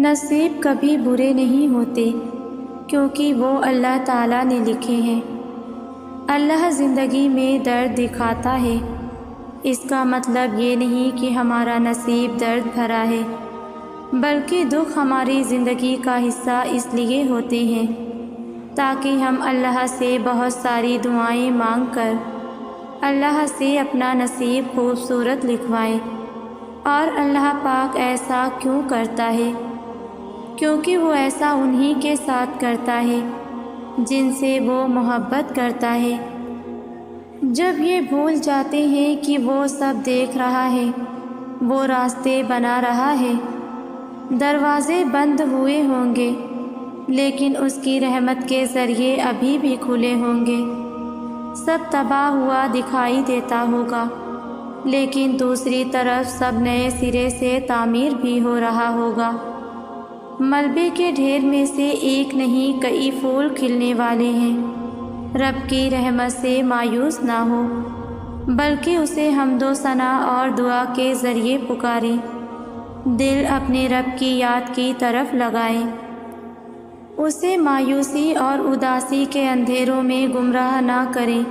نصیب کبھی برے نہیں ہوتے کیونکہ وہ اللہ تعالیٰ نے لکھے ہیں۔ اللہ زندگی میں درد دکھاتا ہے، اس کا مطلب یہ نہیں کہ ہمارا نصیب درد بھرا ہے، بلکہ دکھ ہماری زندگی کا حصہ اس لیے ہوتے ہیں تاکہ ہم اللہ سے بہت ساری دعائیں مانگ کر اللہ سے اپنا نصیب خوبصورت لکھوائیں۔ اور اللہ پاک ایسا کیوں کرتا ہے؟ کیونکہ وہ ایسا انہی کے ساتھ کرتا ہے جن سے وہ محبت کرتا ہے۔ جب یہ بھول جاتے ہیں کہ وہ سب دیکھ رہا ہے، وہ راستے بنا رہا ہے، دروازے بند ہوئے ہوں گے لیکن اس کی رحمت کے ذریعے ابھی بھی کھلے ہوں گے، سب تباہ ہوا دکھائی دیتا ہوگا لیکن دوسری طرف سب نئے سرے سے تعمیر بھی ہو رہا ہوگا۔ ملبے کے ڈھیر میں سے ایک نہیں کئی پھول کھلنے والے ہیں۔ رب کی رحمت سے مایوس نہ ہو بلکہ اسے حمد و ثنا اور دعا کے ذریعے پکاریں، دل اپنے رب کی یاد کی طرف لگائیں، اسے مایوسی اور اداسی کے اندھیروں میں گمراہ نہ کریں،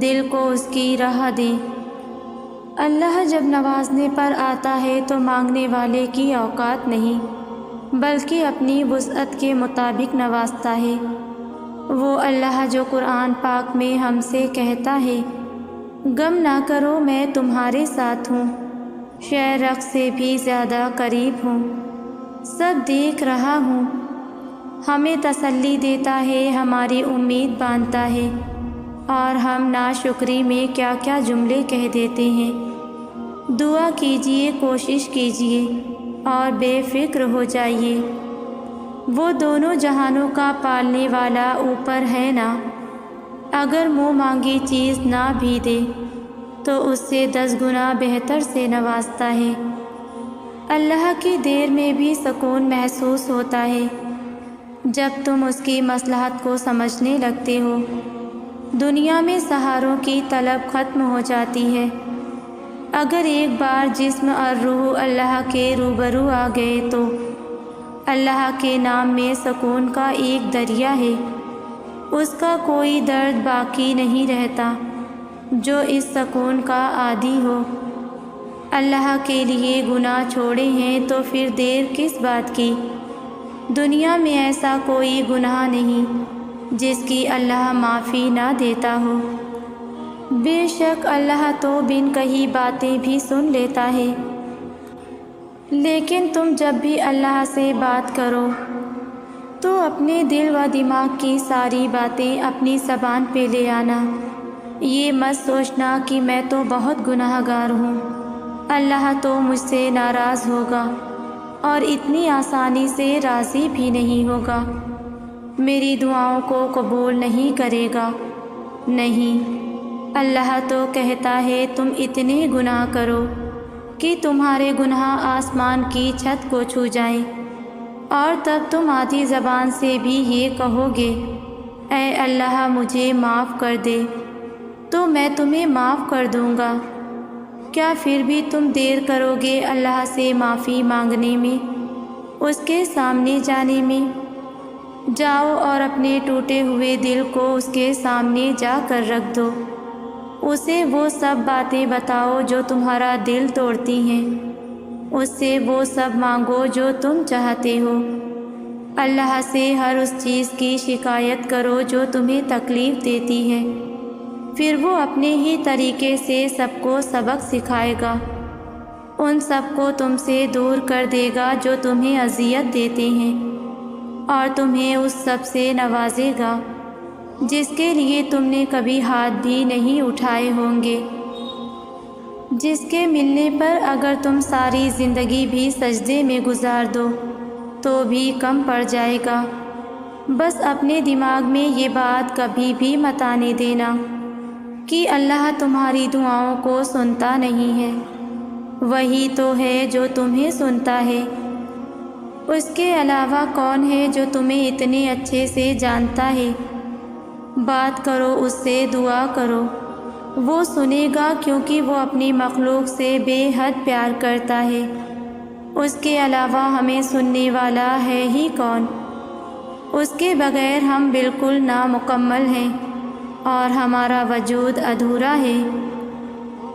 دل کو اس کی راہ دیں۔ اللہ جب نوازنے پر آتا ہے تو مانگنے والے کی اوقات نہیں بلکہ اپنی وسعت کے مطابق نوازتا ہے۔ وہ اللہ جو قرآن پاک میں ہم سے کہتا ہے، غم نہ کرو میں تمہارے ساتھ ہوں، شہ رخ سے بھی زیادہ قریب ہوں، سب دیکھ رہا ہوں، ہمیں تسلی دیتا ہے، ہماری امید باندھتا ہے، اور ہم ناشکری میں کیا کیا جملے کہہ دیتے ہیں۔ دعا کیجئے، کوشش کیجئے اور بے فکر ہو جائیے، وہ دونوں جہانوں کا پالنے والا اوپر ہے نا، اگر منہ مانگی چیز نہ بھی دے تو اس سے 10 گنا بہتر سے نوازتا ہے۔ اللہ کی دیر میں بھی سکون محسوس ہوتا ہے جب تم اس کی مصلحت کو سمجھنے لگتے ہو۔ دنیا میں سہاروں کی طلب ختم ہو جاتی ہے، اگر ایک بار جسم اور روح اللہ کے روبرو آ گئے تو اللہ کے نام میں سکون کا ایک دریا ہے، اس کا کوئی درد باقی نہیں رہتا جو اس سکون کا عادی ہو۔ اللہ کے لیے گناہ چھوڑے ہیں تو پھر دیر کس بات کی؟ دنیا میں ایسا کوئی گناہ نہیں جس کی اللہ معافی نہ دیتا ہو۔ بے شک اللہ تو بن کہی باتیں بھی سن لیتا ہے، لیکن تم جب بھی اللہ سے بات کرو تو اپنے دل و دماغ کی ساری باتیں اپنی زبان پہ لے آنا، یہ مت سوچنا کہ میں تو بہت گناہ گار ہوں، اللہ تو مجھ سے ناراض ہوگا اور اتنی آسانی سے راضی بھی نہیں ہوگا، میری دعاؤں کو قبول نہیں کرے گا۔ نہیں، اللہ تو کہتا ہے تم اتنے گناہ کرو کہ تمہارے گناہ آسمان کی چھت کو چھو جائیں، اور تب تم آدھی زبان سے بھی یہ کہو گے، اے اللہ مجھے معاف کر دے، تو میں تمہیں معاف کر دوں گا۔ کیا پھر بھی تم دیر کرو گے اللہ سے معافی مانگنے میں، اس کے سامنے جانے میں؟ جاؤ اور اپنے ٹوٹے ہوئے دل کو اس کے سامنے جا کر رکھ دو، اسے وہ سب باتیں بتاؤ جو تمہارا دل توڑتی ہیں، اس سے وہ سب مانگو جو تم چاہتے ہو، اللہ سے ہر اس چیز کی شکایت کرو جو تمہیں تکلیف دیتی ہے، پھر وہ اپنے ہی طریقے سے سب کو سبق سکھائے گا، ان سب کو تم سے دور کر دے گا جو تمہیں اذیت دیتے ہیں، اور تمہیں اس سب سے نوازے گا جس کے لیے تم نے کبھی ہاتھ بھی نہیں اٹھائے ہوں گے، جس کے ملنے پر اگر تم ساری زندگی بھی سجدے میں گزار دو تو بھی کم پڑ جائے گا۔ بس اپنے دماغ میں یہ بات کبھی بھی مت آنے دینا کہ اللہ تمہاری دعاؤں کو سنتا نہیں ہے، وہی تو ہے جو تمہیں سنتا ہے، اس کے علاوہ کون ہے جو تمہیں اتنے اچھے سے جانتا ہے؟ بات کرو اس سے، دعا کرو، وہ سنے گا کیونکہ وہ اپنی مخلوق سے بے حد پیار کرتا ہے۔ اس کے علاوہ ہمیں سننے والا ہے ہی کون؟ اس کے بغیر ہم بالکل نامکمل ہیں اور ہمارا وجود ادھورا ہے۔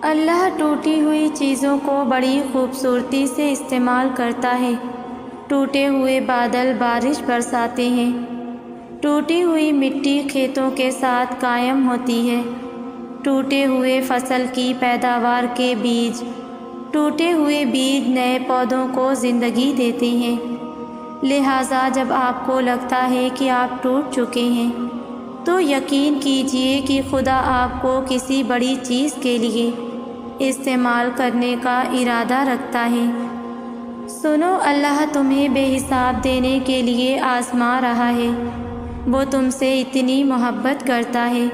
اللہ ٹوٹی ہوئی چیزوں کو بڑی خوبصورتی سے استعمال کرتا ہے۔ ٹوٹے ہوئے بادل بارش برساتے ہیں، ٹوٹی ہوئی مٹی کھیتوں کے ساتھ قائم ہوتی ہے، ٹوٹے ہوئے فصل کی پیداوار کے بیج، ٹوٹے ہوئے بیج نئے پودوں کو زندگی دیتے ہیں۔ لہٰذا جب آپ کو لگتا ہے کہ آپ ٹوٹ چکے ہیں تو یقین کیجیے کہ خدا آپ کو کسی بڑی چیز کے لیے استعمال کرنے کا ارادہ رکھتا ہے۔ سنو، اللہ تمہیں بے حساب دینے کے لیے آزما رہا ہے۔ وہ تم سے اتنی محبت کرتا ہے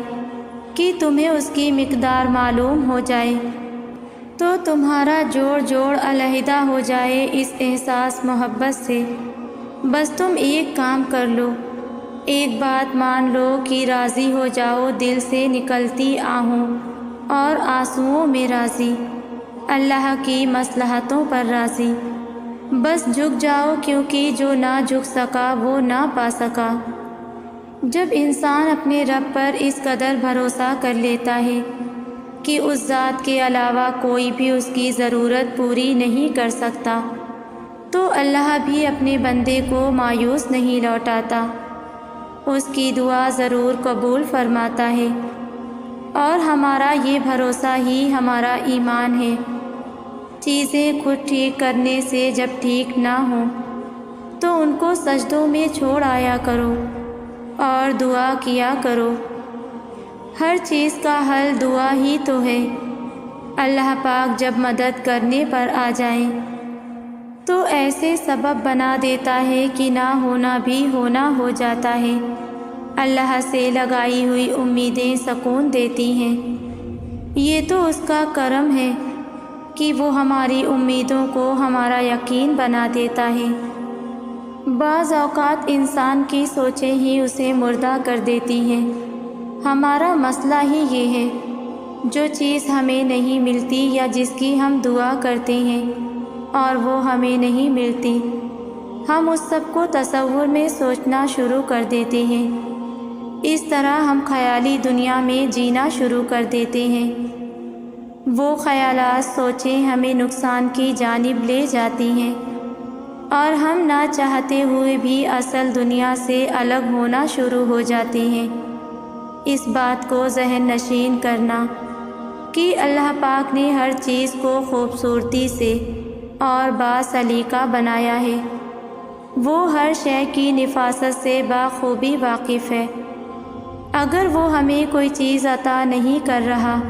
کہ تمہیں اس کی مقدار معلوم ہو جائے تو تمہارا جوڑ علیحدہ ہو جائے اس احساس محبت سے۔ بس تم ایک کام کر لو، ایک بات مان لو کہ راضی ہو جاؤ، دل سے نکلتی آہوں اور آنسوؤں میں راضی، اللہ کی مصلحتوں پر راضی۔ بس جھک جاؤ، کیونکہ جو نہ جھک سکا وہ نہ پا سکا۔ جب انسان اپنے رب پر اس قدر بھروسہ کر لیتا ہے کہ اس ذات کے علاوہ کوئی بھی اس کی ضرورت پوری نہیں کر سکتا، تو اللہ بھی اپنے بندے کو مایوس نہیں لوٹاتا، اس کی دعا ضرور قبول فرماتا ہے۔ اور ہمارا یہ بھروسہ ہی ہمارا ایمان ہے۔ چیزیں خود ٹھیک کرنے سے جب ٹھیک نہ ہوں تو ان کو سجدوں میں چھوڑ آیا کرو اور دعا کیا کرو۔ ہر چیز کا حل دعا ہی تو ہے۔ اللہ پاک جب مدد کرنے پر آ جائیں تو ایسے سبب بنا دیتا ہے کہ نہ ہونا بھی ہونا ہو جاتا ہے۔ اللہ سے لگائی ہوئی امیدیں سکون دیتی ہیں۔ یہ تو اس کا کرم ہے کہ وہ ہماری امیدوں کو ہمارا یقین بنا دیتا ہے۔ بعض اوقات انسان کی سوچیں ہی اسے مردہ کر دیتی ہیں۔ ہمارا مسئلہ ہی یہ ہے، جو چیز ہمیں نہیں ملتی یا جس کی ہم دعا کرتے ہیں اور وہ ہمیں نہیں ملتی، ہم اس سب کو تصور میں سوچنا شروع کر دیتے ہیں۔ اس طرح ہم خیالی دنیا میں جینا شروع کر دیتے ہیں۔ وہ خیالات، سوچیں ہمیں نقصان کی جانب لے جاتی ہیں اور ہم نہ چاہتے ہوئے بھی اصل دنیا سے الگ ہونا شروع ہو جاتے ہیں۔ اس بات کو ذہن نشین کرنا کہ اللہ پاک نے ہر چیز کو خوبصورتی سے اور باسلیقہ بنایا ہے۔ وہ ہر شے کی نفاست سے بخوبی واقف ہے۔ اگر وہ ہمیں کوئی چیز عطا نہیں کر رہا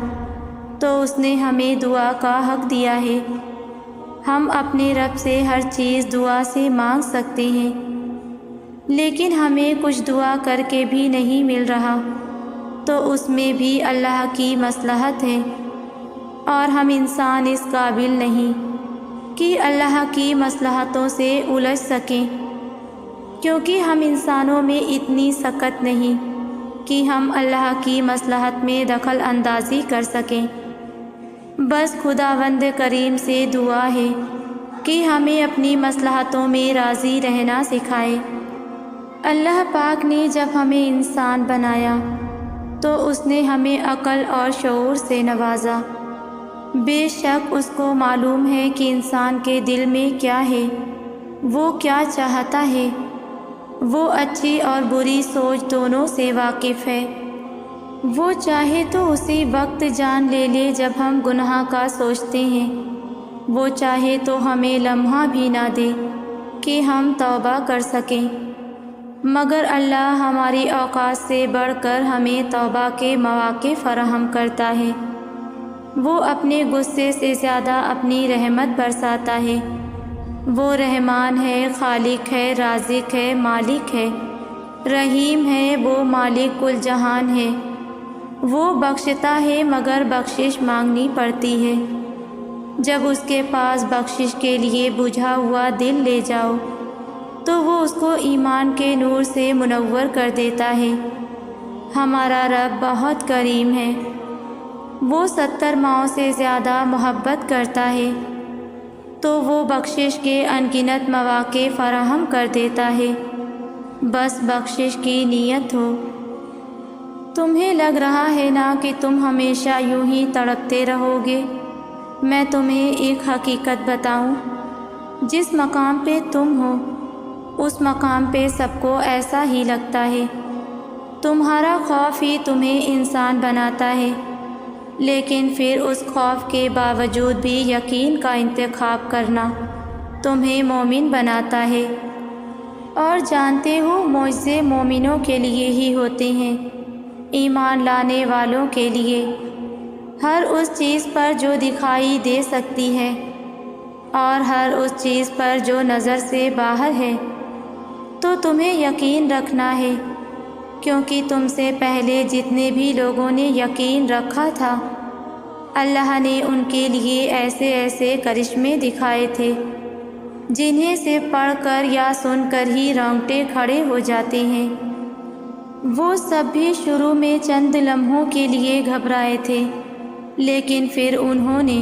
تو اس نے ہمیں دعا کا حق دیا ہے۔ ہم اپنے رب سے ہر چیز دعا سے مانگ سکتے ہیں، لیکن ہمیں کچھ دعا کر کے بھی نہیں مل رہا تو اس میں بھی اللہ کی مصلحت ہے، اور ہم انسان اس قابل نہیں کہ اللہ کی مصلحتوں سے الجھ سکیں، کیونکہ ہم انسانوں میں اتنی سکت نہیں کہ ہم اللہ کی مصلحت میں دخل اندازی کر سکیں۔ بس خداوند کریم سے دعا ہے کہ ہمیں اپنی مصلحتوں میں راضی رہنا سکھائے۔ اللہ پاک نے جب ہمیں انسان بنایا تو اس نے ہمیں عقل اور شعور سے نوازا۔ بے شک اس کو معلوم ہے کہ انسان کے دل میں کیا ہے، وہ کیا چاہتا ہے۔ وہ اچھی اور بری سوچ دونوں سے واقف ہے۔ وہ چاہے تو اسی وقت جان لے لے جب ہم گناہ کا سوچتے ہیں، وہ چاہے تو ہمیں لمحہ بھی نہ دے کہ ہم توبہ کر سکیں، مگر اللہ ہماری اوقات سے بڑھ کر ہمیں توبہ کے مواقع فراہم کرتا ہے۔ وہ اپنے غصے سے زیادہ اپنی رحمت برساتا ہے۔ وہ رحمان ہے، خالق ہے، رازق ہے، مالک ہے، رحیم ہے، وہ مالک کل جہان ہے۔ وہ بخشتا ہے مگر بخشش مانگنی پڑتی ہے۔ جب اس کے پاس بخشش کے لیے بجھا ہوا دل لے جاؤ تو وہ اس کو ایمان کے نور سے منور کر دیتا ہے۔ ہمارا رب بہت کریم ہے، وہ 70 ماؤں سے زیادہ محبت کرتا ہے۔ تو وہ بخشش کے انگنت مواقع فراہم کر دیتا ہے، بس بخشش کی نیت ہو۔ تمہیں لگ رہا ہے نا کہ تم ہمیشہ یوں ہی تڑپتے رہو گے؟ میں تمہیں ایک حقیقت بتاؤں، جس مقام پہ تم ہو اس مقام پہ سب کو ایسا ہی لگتا ہے۔ تمہارا خوف ہی تمہیں انسان بناتا ہے، لیکن پھر اس خوف کے باوجود بھی یقین کا انتخاب کرنا تمہیں مومن بناتا ہے۔ اور جانتے ہو معجزے مومنوں کے لیے ہی ہوتے ہیں، ایمان لانے والوں کے لیے، ہر اس چیز پر جو دکھائی دے سکتی ہے اور ہر اس چیز پر جو نظر سے باہر ہے۔ تو تمہیں یقین رکھنا ہے، کیونکہ تم سے پہلے جتنے بھی لوگوں نے یقین رکھا تھا، اللہ نے ان کے لیے ایسے ایسے کرشمے دکھائے تھے جنہیں سے پڑھ کر یا سن کر ہی رونگٹے کھڑے ہو جاتے ہیں۔ وہ سب بھی شروع میں چند لمحوں کے لیے گھبرائے تھے، لیکن پھر انہوں نے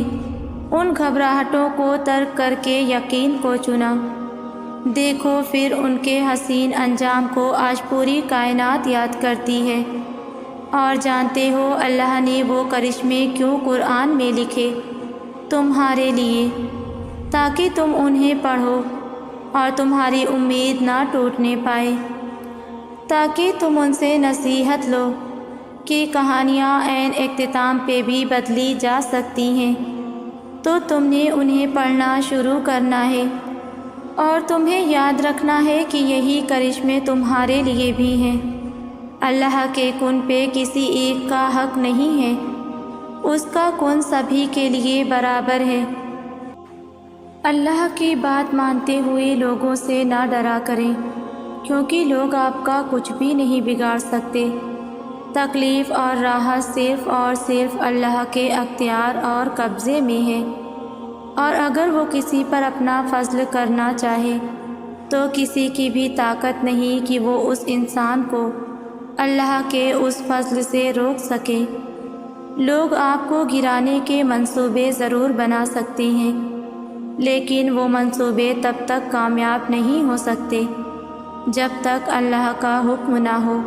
ان گھبراہٹوں کو ترک کر کے یقین کو چنا۔ دیکھو پھر ان کے حسین انجام کو آج پوری کائنات یاد کرتی ہے۔ اور جانتے ہو اللہ نے وہ کرشمے کیوں قرآن میں لکھے؟ تمہارے لیے، تاکہ تم انہیں پڑھو اور تمہاری امید نہ ٹوٹنے پائے، تاکہ تم ان سے نصیحت لو کہ کہانیاں عین اختتام پہ بھی بدلی جا سکتی ہیں۔ تو تم نے انہیں پڑھنا شروع کرنا ہے، اور تمہیں یاد رکھنا ہے کہ یہی کرشمے تمہارے لیے بھی ہیں۔ اللہ کے کن پہ کسی ایک کا حق نہیں ہے، اس کا کن سبھی کے لیے برابر ہے۔ اللہ کی بات مانتے ہوئے لوگوں سے نہ ڈرا کریں، کیونکہ لوگ آپ کا کچھ بھی نہیں بگاڑ سکتے۔ تکلیف اور راحت صرف اور صرف اللہ کے اختیار اور قبضے میں ہے، اور اگر وہ کسی پر اپنا فضل کرنا چاہے تو کسی کی بھی طاقت نہیں کہ وہ اس انسان کو اللہ کے اس فضل سے روک سکے۔ لوگ آپ کو گرانے کے منصوبے ضرور بنا سکتے ہیں، لیکن وہ منصوبے تب تک کامیاب نہیں ہو سکتے جب تک اللہ کا حکم نہ ہو۔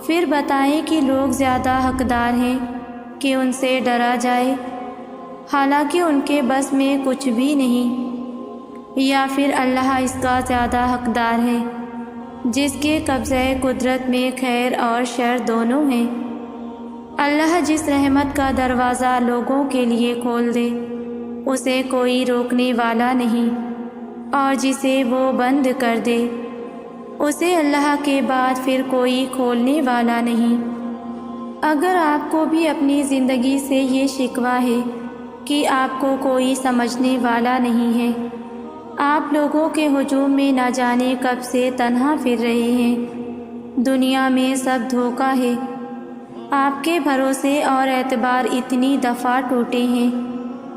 پھر بتائیں کہ لوگ زیادہ حقدار ہیں کہ ان سے ڈرا جائے، حالانکہ ان کے بس میں کچھ بھی نہیں، یا پھر اللہ اس کا زیادہ حقدار ہے جس کے قبضہ قدرت میں خیر اور شر دونوں ہیں۔ اللہ جس رحمت کا دروازہ لوگوں کے لیے کھول دے اسے کوئی روکنے والا نہیں، اور جسے وہ بند کر دے اسے اللہ کے بعد پھر کوئی کھولنے والا نہیں۔ اگر آپ کو بھی اپنی زندگی سے یہ شکوہ ہے کہ آپ کو کوئی سمجھنے والا نہیں ہے، آپ لوگوں کے ہجوم میں نہ جانے کب سے تنہا پھر رہے ہیں، دنیا میں سب دھوکہ ہے، آپ کے بھروسے اور اعتبار اتنی دفعہ ٹوٹے ہیں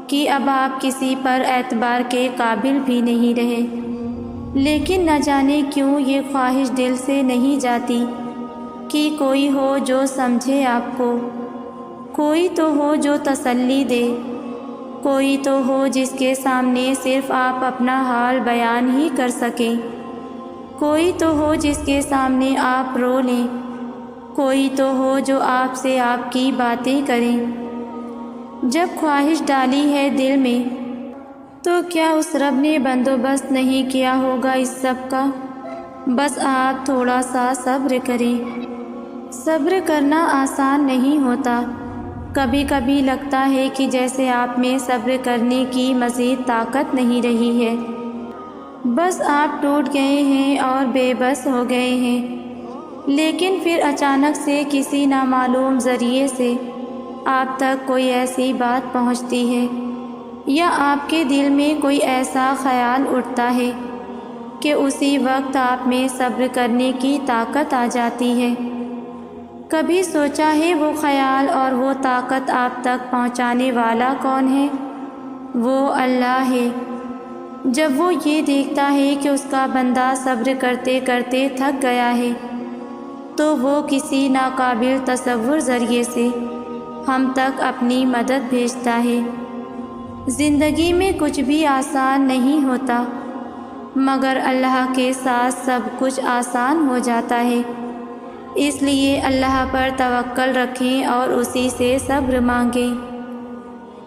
کہ اب آپ کسی پر اعتبار کے قابل بھی نہیں رہے، لیکن نہ جانے کیوں یہ خواہش دل سے نہیں جاتی کہ کوئی ہو جو سمجھے آپ کو، کوئی تو ہو جو تسلی دے، کوئی تو ہو جس کے سامنے صرف آپ اپنا حال بیان ہی کر سکیں، کوئی تو ہو جس کے سامنے آپ رو لیں، کوئی تو ہو جو آپ سے آپ کی باتیں کریں۔ جب خواہش ڈالی ہے دل میں تو کیا اس رب نے بندوبست نہیں کیا ہوگا اس سب کا؟ بس آپ تھوڑا سا صبر کریں۔ صبر کرنا آسان نہیں ہوتا، کبھی کبھی لگتا ہے کہ جیسے آپ میں صبر کرنے کی مزید طاقت نہیں رہی ہے، بس آپ ٹوٹ گئے ہیں اور بے بس ہو گئے ہیں، لیکن پھر اچانک سے کسی نامعلوم ذریعے سے آپ تک کوئی ایسی بات پہنچتی ہے یا آپ کے دل میں کوئی ایسا خیال اٹھتا ہے کہ اسی وقت آپ میں صبر کرنے کی طاقت آ جاتی ہے۔ کبھی سوچا ہے وہ خیال اور وہ طاقت آپ تک پہنچانے والا کون ہے؟ وہ اللہ ہے۔ جب وہ یہ دیکھتا ہے کہ اس کا بندہ صبر کرتے کرتے تھک گیا ہے تو وہ کسی ناقابل تصور ذریعے سے ہم تک اپنی مدد بھیجتا ہے۔ زندگی میں کچھ بھی آسان نہیں ہوتا، مگر اللہ کے ساتھ سب کچھ آسان ہو جاتا ہے۔ اس لیے اللہ پر توکل رکھیں اور اسی سے صبر مانگیں۔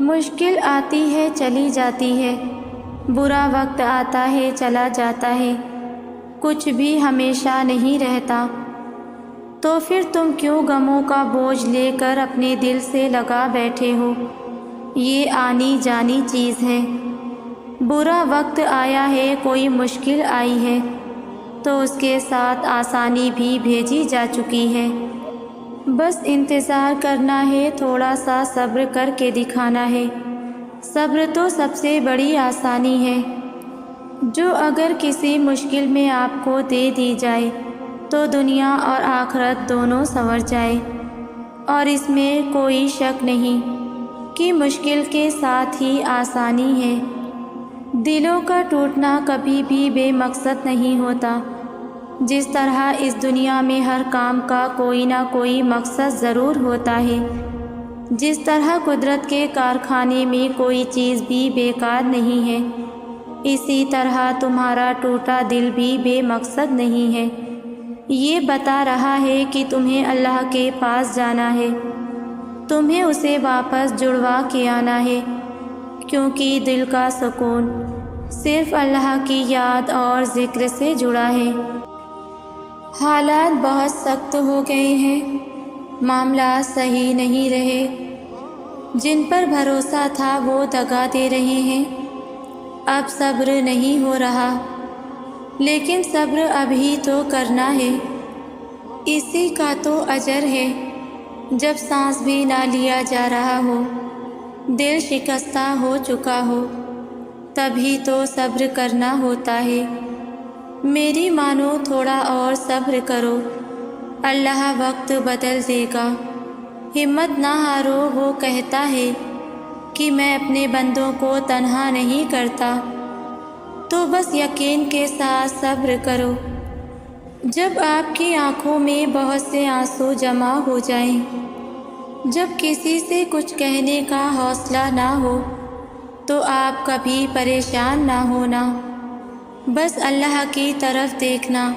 مشکل آتی ہے چلی جاتی ہے، برا وقت آتا ہے چلا جاتا ہے، کچھ بھی ہمیشہ نہیں رہتا، تو پھر تم کیوں غموں کا بوجھ لے کر اپنے دل سے لگا بیٹھے ہو؟ یہ آنی جانی چیز ہے۔ برا وقت آیا ہے، کوئی مشکل آئی ہے، تو اس کے ساتھ آسانی بھی بھیجی جا چکی ہے۔ بس انتظار کرنا ہے، تھوڑا سا صبر کر کے دکھانا ہے۔ صبر تو سب سے بڑی آسانی ہے، جو اگر کسی مشکل میں آپ کو دے دی جائے تو دنیا اور آخرت دونوں سنور جائے۔ اور اس میں کوئی شک نہیں کہ مشکل کے ساتھ ہی آسانی ہے۔ دلوں کا ٹوٹنا کبھی بھی بے مقصد نہیں ہوتا۔ جس طرح اس دنیا میں ہر کام کا کوئی نہ کوئی مقصد ضرور ہوتا ہے، جس طرح قدرت کے کارخانے میں کوئی چیز بھی بیکار نہیں ہے، اسی طرح تمہارا ٹوٹا دل بھی بے مقصد نہیں ہے۔ یہ بتا رہا ہے کہ تمہیں اللہ کے پاس جانا ہے، تمہیں اسے واپس جڑوا کے آنا ہے، کیونکہ دل کا سکون صرف اللہ کی یاد اور ذکر سے جڑا ہے۔ حالات بہت سخت ہو گئے ہیں، معاملات صحیح نہیں رہے، جن پر بھروسہ تھا وہ دغا دے رہے ہیں۔ اب صبر نہیں ہو رہا، لیکن صبر ابھی تو کرنا ہے، اسی کا تو اجر ہے۔ جب سانس بھی نہ لیا جا رہا ہو، دل شکستہ ہو چکا ہو، تبھی تو صبر کرنا ہوتا ہے۔ میری مانو، تھوڑا اور صبر کرو، اللہ وقت بدل دے گا۔ ہمت نہ ہارو، وہ کہتا ہے کہ میں اپنے بندوں کو تنہا نہیں کرتا، تو بس یقین کے ساتھ صبر کرو۔ جب آپ کی آنکھوں میں بہت سے آنسو جمع ہو جائیں، جب کسی سے کچھ کہنے کا حوصلہ نہ ہو، تو آپ کبھی پریشان نہ ہونا، بس اللہ کی طرف دیکھنا،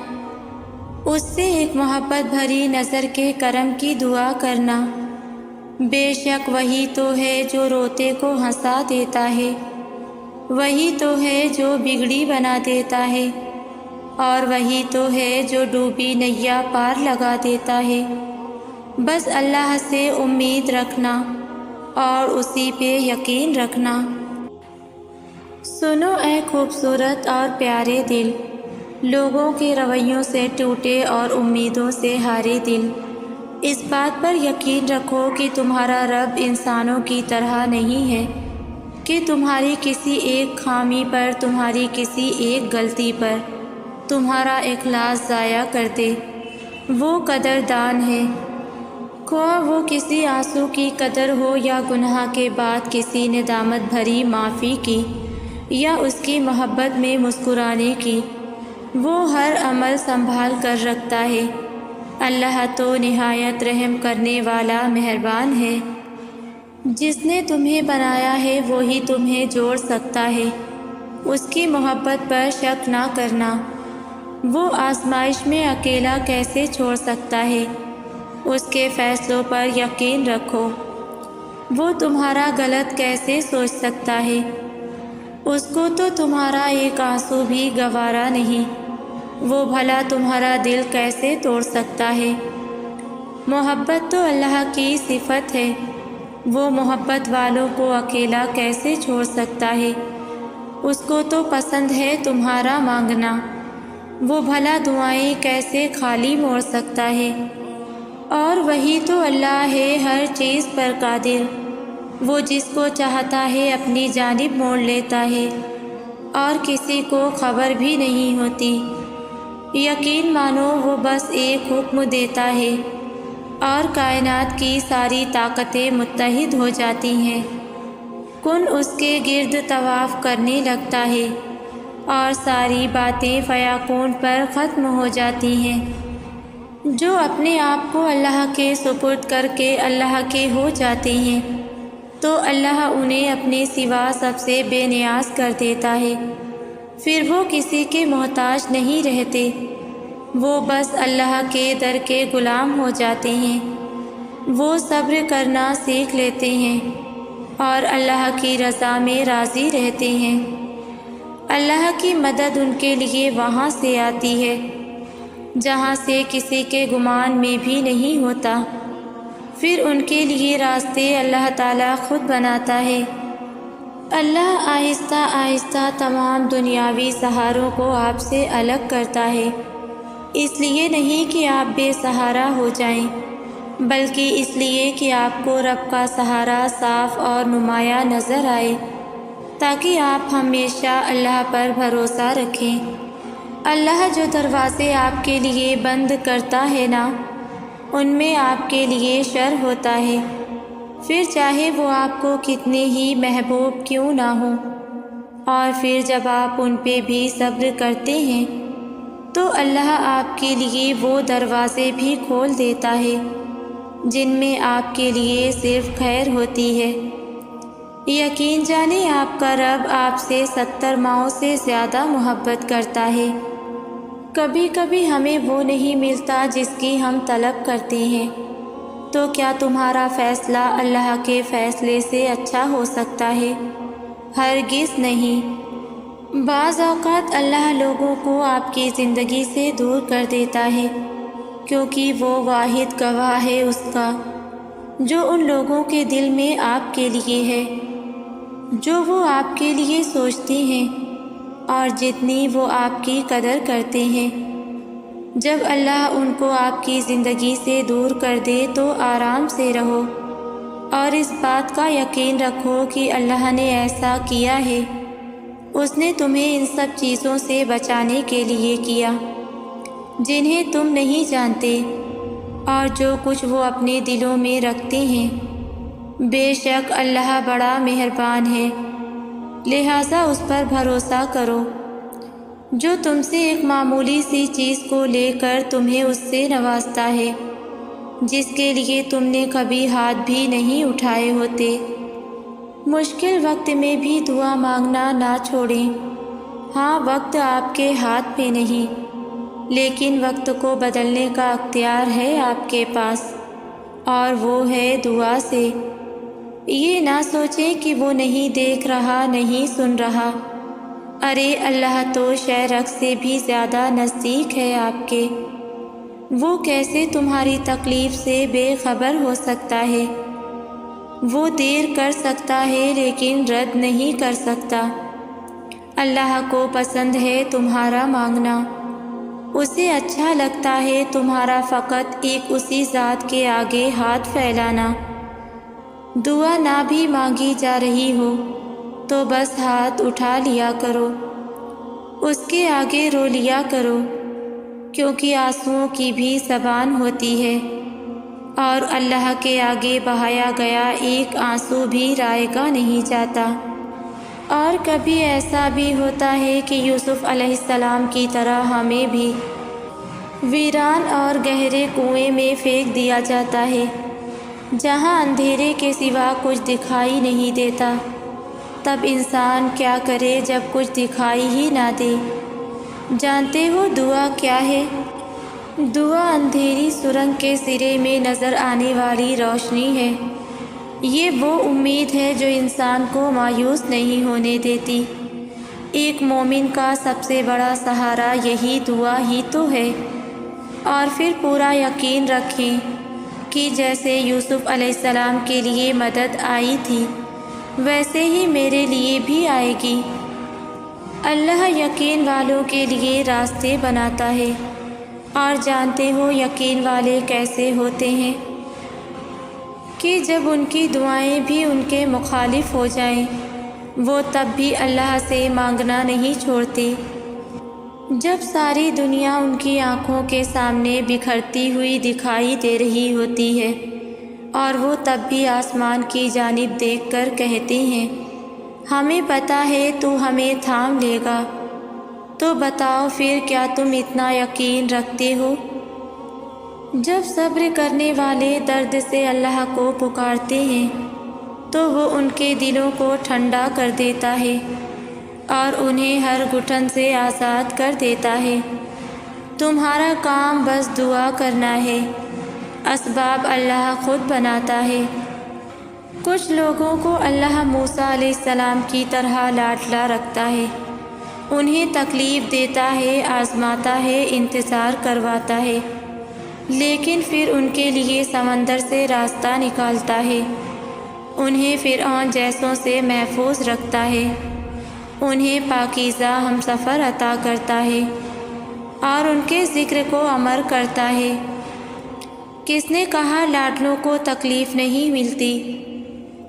اس سے ایک محبت بھری نظر کے کرم کی دعا کرنا۔ بے شک وہی تو ہے جو روتے کو ہنسا دیتا ہے، وہی تو ہے جو بگڑی بنا دیتا ہے، اور وہی تو ہے جو ڈوبی نیا پار لگا دیتا ہے۔ بس اللہ سے امید رکھنا اور اسی پہ یقین رکھنا۔ سنو اے خوبصورت اور پیارے دل، لوگوں کے رویوں سے ٹوٹے اور امیدوں سے ہارے دل، اس بات پر یقین رکھو کہ تمہارا رب انسانوں کی طرح نہیں ہے کہ تمہاری کسی ایک خامی پر، تمہاری کسی ایک غلطی پر تمہارا اخلاص ضائع کر دے۔ وہ قدردان ہے، خواہ وہ کسی آنسو کی قدر ہو یا گناہ کے بعد کسی ندامت بھری معافی کی، یا اس کی محبت میں مسکرانے کی، وہ ہر عمل سنبھال کر رکھتا ہے۔ اللہ تو نہایت رحم کرنے والا مہربان ہے۔ جس نے تمہیں بنایا ہے وہی تمہیں جوڑ سکتا ہے، اس کی محبت پر شک نہ کرنا۔ وہ آزمائش میں اکیلا کیسے چھوڑ سکتا ہے؟ اس کے فیصلوں پر یقین رکھو۔ وہ تمہارا غلط کیسے سوچ سکتا ہے؟ اس کو تو تمہارا ایک آنسو بھی گوارا نہیں، وہ بھلا تمہارا دل کیسے توڑ سکتا ہے؟ محبت تو اللہ کی صفت ہے، وہ محبت والوں کو اکیلا کیسے چھوڑ سکتا ہے؟ اس کو تو پسند ہے تمہارا مانگنا، وہ بھلا دعائیں کیسے خالی موڑ سکتا ہے؟ اور وہی تو اللہ ہے ہر چیز پر قادر، وہ جس کو چاہتا ہے اپنی جانب موڑ لیتا ہے، اور کسی کو خبر بھی نہیں ہوتی۔ یقین مانو، وہ بس ایک حکم دیتا ہے اور کائنات کی ساری طاقتیں متحد ہو جاتی ہیں، کن اس کے گرد طواف کرنے لگتا ہے، اور ساری باتیں فیاکون پر ختم ہو جاتی ہیں۔ جو اپنے آپ کو اللہ کے سپرد کر کے اللہ کے ہو جاتے ہیں، تو اللہ انہیں اپنے سوا سب سے بے نیاز کر دیتا ہے۔ پھر وہ کسی کے محتاج نہیں رہتے، وہ بس اللہ کے در کے غلام ہو جاتے ہیں۔ وہ صبر کرنا سیکھ لیتے ہیں اور اللہ کی رضا میں راضی رہتے ہیں۔ اللہ کی مدد ان کے لیے وہاں سے آتی ہے جہاں سے کسی کے گمان میں بھی نہیں ہوتا۔ پھر ان کے لیے راستے اللہ تعالیٰ خود بناتا ہے۔ اللہ آہستہ آہستہ تمام دنیاوی سہاروں کو آپ سے الگ کرتا ہے، اس لیے نہیں کہ آپ بے سہارا ہو جائیں، بلکہ اس لیے کہ آپ کو رب کا سہارا صاف اور نمایاں نظر آئے، تاکہ آپ ہمیشہ اللہ پر بھروسہ رکھیں۔ اللہ جو دروازے آپ کے لیے بند کرتا ہے نا، ان میں آپ کے لیے شر ہوتا ہے، پھر چاہے وہ آپ کو کتنے ہی محبوب کیوں نہ ہوں۔ اور پھر جب آپ ان پہ بھی صبر کرتے ہیں تو اللہ آپ کے لیے وہ دروازے بھی کھول دیتا ہے جن میں آپ کے لیے صرف خیر ہوتی ہے۔ یقین جانیں آپ کا رب آپ سے 70 ماؤں سے زیادہ محبت کرتا ہے۔ کبھی کبھی ہمیں وہ نہیں ملتا جس کی ہم طلب کرتے ہیں، تو کیا تمہارا فیصلہ اللہ کے فیصلے سے اچھا ہو سکتا ہے؟ ہرگز نہیں۔ بعض اوقات اللہ لوگوں کو آپ کی زندگی سے دور کر دیتا ہے، کیونکہ وہ واحد گواہ ہے اس کا جو ان لوگوں کے دل میں آپ کے لیے ہے، جو وہ آپ کے لیے سوچتے ہیں اور جتنی وہ آپ کی قدر کرتے ہیں۔ جب اللہ ان کو آپ کی زندگی سے دور کر دے تو آرام سے رہو اور اس بات کا یقین رکھو کہ اللہ نے ایسا کیا ہے، اس نے تمہیں ان سب چیزوں سے بچانے کے لیے کیا جنہیں تم نہیں جانتے اور جو کچھ وہ اپنے دلوں میں رکھتے ہیں۔ بے شک اللہ بڑا مہربان ہے، لہٰذا اس پر بھروسہ کرو جو تم سے ایک معمولی سی چیز کو لے کر تمہیں اس سے نوازتا ہے جس کے لیے تم نے کبھی ہاتھ بھی نہیں اٹھائے ہوتے۔ مشکل وقت میں بھی دعا مانگنا نہ چھوڑیں۔ ہاں، وقت آپ کے ہاتھ میں نہیں، لیکن وقت کو بدلنے کا اختیار ہے آپ کے پاس، اور وہ ہے دعا سے۔ یہ نہ سوچیں کہ وہ نہیں دیکھ رہا، نہیں سن رہا۔ ارے اللہ تو شہرک سے بھی زیادہ نزدیک ہے آپ کے، وہ کیسے تمہاری تکلیف سے بے خبر ہو سکتا ہے؟ وہ دیر کر سکتا ہے لیکن رد نہیں کر سکتا۔ اللہ کو پسند ہے تمہارا مانگنا، اسے اچھا لگتا ہے تمہارا فقط ایک اسی ذات کے آگے ہاتھ پھیلانا۔ دعا نہ بھی مانگی جا رہی ہو تو بس ہاتھ اٹھا لیا کرو، اس کے آگے رو لیا کرو، کیونکہ آنسوؤں کی بھی زبان ہوتی ہے اور اللہ کے آگے بہایا گیا ایک آنسو بھی رائگاں نہیں جاتا۔ اور کبھی ایسا بھی ہوتا ہے کہ یوسف علیہ السلام کی طرح ہمیں بھی ویران اور گہرے کنویں میں پھینک دیا جاتا ہے جہاں اندھیرے کے سوا کچھ دکھائی نہیں دیتا۔ تب انسان کیا کرے جب کچھ دکھائی ہی نہ دے؟ جانتے ہو دعا کیا ہے؟ دعا اندھیری سرنگ کے سرے میں نظر آنے والی روشنی ہے۔ یہ وہ امید ہے جو انسان کو مایوس نہیں ہونے دیتی۔ ایک مومن کا سب سے بڑا سہارا یہی دعا ہی تو ہے۔ اور پھر پورا یقین رکھیں کہ جیسے یوسف علیہ السلام کے لیے مدد آئی تھی ویسے ہی میرے لیے بھی آئے گی۔ اللہ یقین والوں کے لیے راستے بناتا ہے، اور جانتے ہو یقین والے کیسے ہوتے ہیں کہ جب ان کی دعائیں بھی ان کے مخالف ہو جائیں وہ تب بھی اللہ سے مانگنا نہیں چھوڑتے۔ جب ساری دنیا ان کی آنکھوں کے سامنے بکھرتی ہوئی دکھائی دے رہی ہوتی ہے اور وہ تب بھی آسمان کی جانب دیکھ کر کہتے ہیں ہمیں پتہ ہے تو ہمیں تھام لے گا، تو بتاؤ پھر کیا تم اتنا یقین رکھتے ہو؟ جب صبر کرنے والے درد سے اللہ کو پکارتے ہیں تو وہ ان کے دلوں کو ٹھنڈا کر دیتا ہے اور انہیں ہر گھٹن سے آزاد کر دیتا ہے۔ تمہارا کام بس دعا کرنا ہے، اسباب اللہ خود بناتا ہے۔ کچھ لوگوں کو اللہ موسیٰ علیہ السلام کی طرح لاڈلا رکھتا ہے، انہیں تکلیف دیتا ہے، آزماتا ہے، انتظار کرواتا ہے، لیکن پھر ان کے لیے سمندر سے راستہ نکالتا ہے، انہیں فرعون جیسوں سے محفوظ رکھتا ہے، انہیں پاکیزہ ہمسفر عطا کرتا ہے اور ان کے ذکر کو امر کرتا ہے۔ کس نے کہا لاڈلوں کو تکلیف نہیں ملتی؟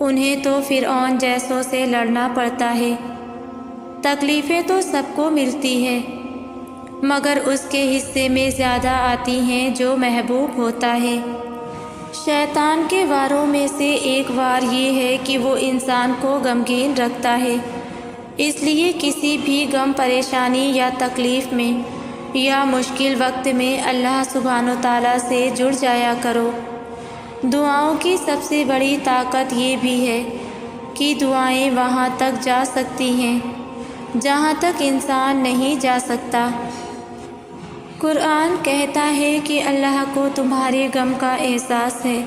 انہیں تو فرعون جیسوں سے لڑنا پڑتا ہے۔ تکلیفیں تو سب کو ملتی ہیں، مگر اس کے حصے میں زیادہ آتی ہیں جو محبوب ہوتا ہے۔ شیطان کے واروں میں سے ایک وار یہ ہے کہ وہ انسان کو غمگین رکھتا ہے، اس لیے کسی بھی غم، پریشانی یا تکلیف میں یا مشکل وقت میں اللہ سبحانہ وتعالیٰ سے جڑ جایا کرو۔ دعاؤں کی سب سے بڑی طاقت یہ بھی ہے کہ دعائیں وہاں تک جا سکتی ہیں جہاں تک انسان نہیں جا سکتا۔ قرآن کہتا ہے کہ اللہ کو تمہارے غم کا احساس ہے،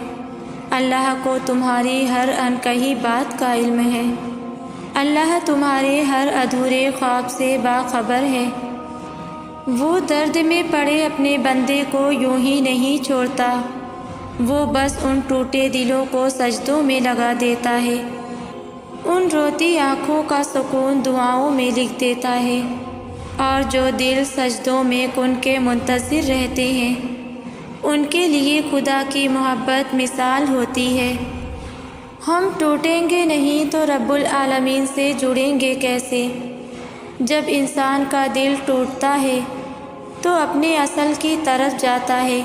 اللہ کو تمہاری ہر انکہی بات کا علم ہے، اللہ تمہارے ہر ادھورے خواب سے باخبر ہے۔ وہ درد میں پڑے اپنے بندے کو یوں ہی نہیں چھوڑتا، وہ بس ان ٹوٹے دلوں کو سجدوں میں لگا دیتا ہے، ان روتی آنکھوں کا سکون دعاؤں میں لکھ دیتا ہے، اور جو دل سجدوں میں کن کے منتظر رہتے ہیں ان کے لیے خدا کی محبت مثال ہوتی ہے۔ ہم ٹوٹیں گے نہیں تو رب العالمین سے جڑیں گے کیسے؟ جب انسان کا دل ٹوٹتا ہے تو اپنے اصل کی طرف جاتا ہے،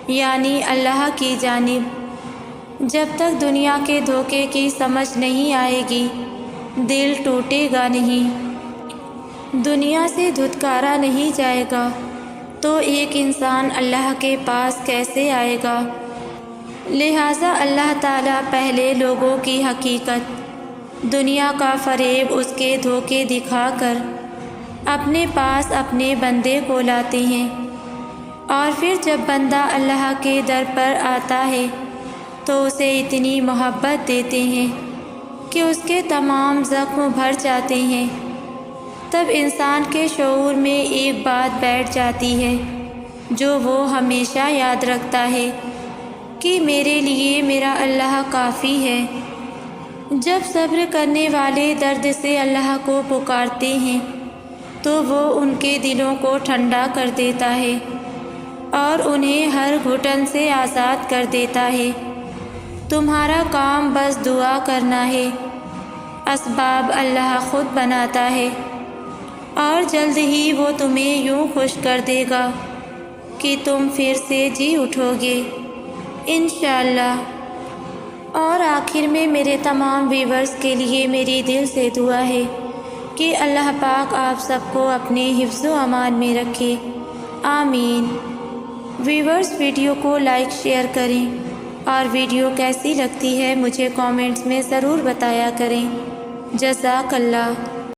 یعنی اللہ کی جانب۔ جب تک دنیا کے دھوکے کی سمجھ نہیں آئے گی دل ٹوٹے گا نہیں۔ دنیا سے دھتکارا نہیں جائے گا تو ایک انسان اللہ کے پاس کیسے آئے گا؟ لہٰذا اللہ تعالیٰ پہلے لوگوں کی حقیقت، دنیا کا فریب، اس کے دھوکے دکھا کر اپنے پاس اپنے بندے کو لاتے ہیں، اور پھر جب بندہ اللہ کے در پر آتا ہے تو اسے اتنی محبت دیتے ہیں کہ اس کے تمام زخم بھر جاتے ہیں۔ تب انسان کے شعور میں ایک بات بیٹھ جاتی ہے جو وہ ہمیشہ یاد رکھتا ہے کہ میرے لیے میرا اللہ کافی ہے۔ جب صبر کرنے والے درد سے اللہ کو پکارتے ہیں تو وہ ان کے دلوں کو ٹھنڈا کر دیتا ہے اور انہیں ہر گھٹن سے آزاد کر دیتا ہے۔ تمہارا کام بس دعا کرنا ہے، اسباب اللہ خود بناتا ہے، اور جلد ہی وہ تمہیں یوں خوش کر دے گا کہ تم پھر سے جی اٹھو گے انشاءاللہ۔ اور آخر میں میرے تمام ویورز کے لیے میری دل سے دعا ہے کہ اللہ پاک آپ سب کو اپنے حفظ و امان میں رکھے، آمین۔ ویورز ویڈیو کو لائک شیئر کریں اور ویڈیو کیسی لگتی ہے مجھے کامنٹس میں ضرور بتایا کریں۔ جزاک اللہ۔